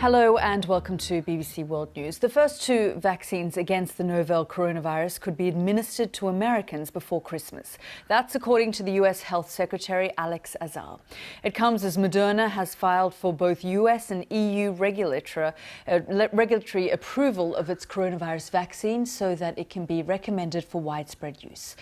Hello and welcome to BBC World News. The first two vaccines against the novel coronavirus could be administered to Americans before Christmas. That's according to the US Health Secretary Alex Azar. It comes as Moderna has filed for both US and EU regulatory approval of its coronavirus vaccine so that it can be recommended for widespread use.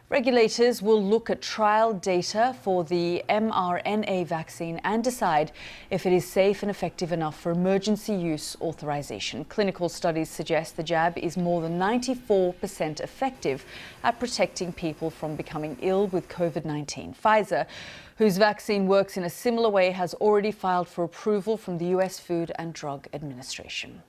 Regulators will look at trial data for the mRNA vaccine and decide if it is safe and effective enough for emergency use authorization. Clinical studies suggest the jab is more than 94% effective at protecting people from becoming ill with COVID-19. Pfizer, whose vaccine works in a similar way, has already filed for approval from the US Food and Drug Administration.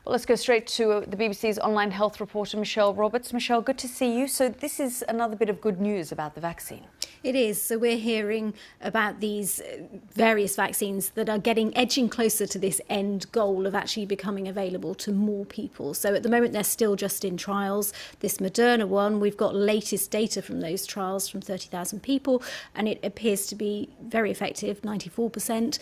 Well, let's go straight to the BBC's online health reporter, Michelle Roberts. Michelle, good to see you. So this is another bit of good news about the vaccine. It is. So we're hearing about these various vaccines that are edging closer to this end goal of actually becoming available to more people. So at the moment, they're still just in trials. This Moderna one, we've got latest data from those trials from 30,000 people, and it appears to be very effective, 94%.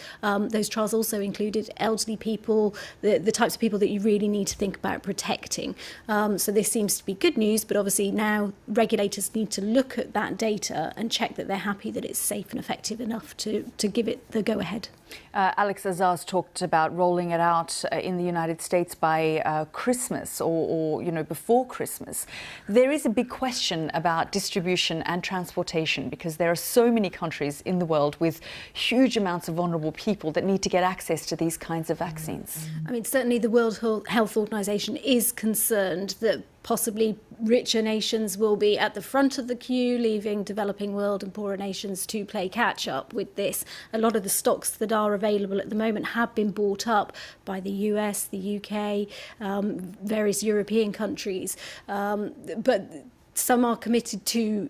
Those trials also included elderly people, the types of people that you really need to think about protecting. So this seems to be good news, but obviously now regulators need to look at that data and check that they're happy that it's safe and effective enough to give it the go-ahead. Alex Azar's talked about rolling it out in the United States by Christmas or before Christmas. There is a big question about distribution and transportation because there are so many countries in the world with huge amounts of vulnerable people that need to get access to these kinds of vaccines. I mean, certainly the World Health Organization is concerned that possibly richer nations will be at the front of the queue, leaving developing world and poorer nations to play catch up with this. A lot of the stocks that are available at the moment have been bought up by the US, the UK, various European countries, but some are committed to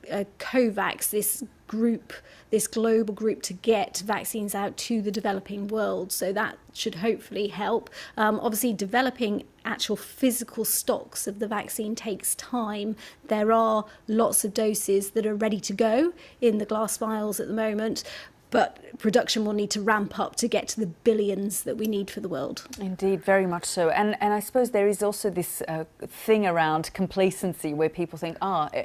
a COVAX, this global group to get vaccines out to the developing world. So that should hopefully help. Obviously, developing actual physical stocks of the vaccine takes time. There are lots of doses that are ready to go in the glass vials at the moment, but production will need to ramp up to get to the billions that we need for the world. Indeed, very much so. And I suppose there is also this thing around complacency where people think,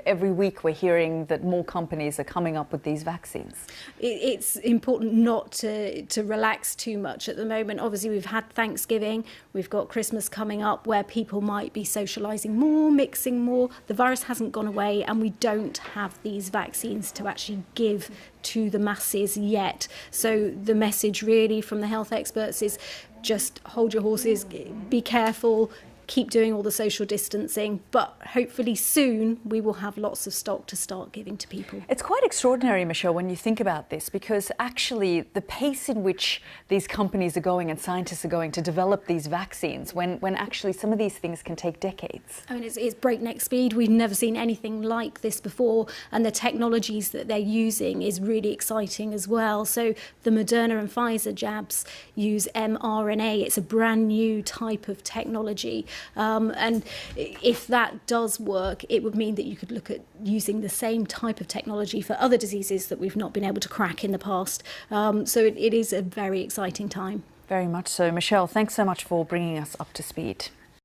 every week we're hearing that more companies are coming up with these vaccines. It's important not to relax too much at the moment. Obviously, we've had Thanksgiving, we've got Christmas coming up where people might be socialising more, mixing more. The virus hasn't gone away and we don't have these vaccines to actually give to the masses yet. So the message really from the health experts is just hold your horses, be careful, keep doing all the social distancing, but hopefully soon we will have lots of stock to start giving to people. It's quite extraordinary, Michelle, when you think about this, because actually the pace in which these companies are going and scientists are going to develop these vaccines, when actually some of these things can take decades. I mean, it's breakneck speed. We've never seen anything like this before, and the technologies that they're using is really exciting as well. So the Moderna and Pfizer jabs use mRNA. It's a brand new type of technology. And if that does work, it would mean that you could look at using the same type of technology for other diseases that we've not been able to crack in the past. So it is a very exciting time. Very much so. Michelle, thanks so much for bringing us up to speed.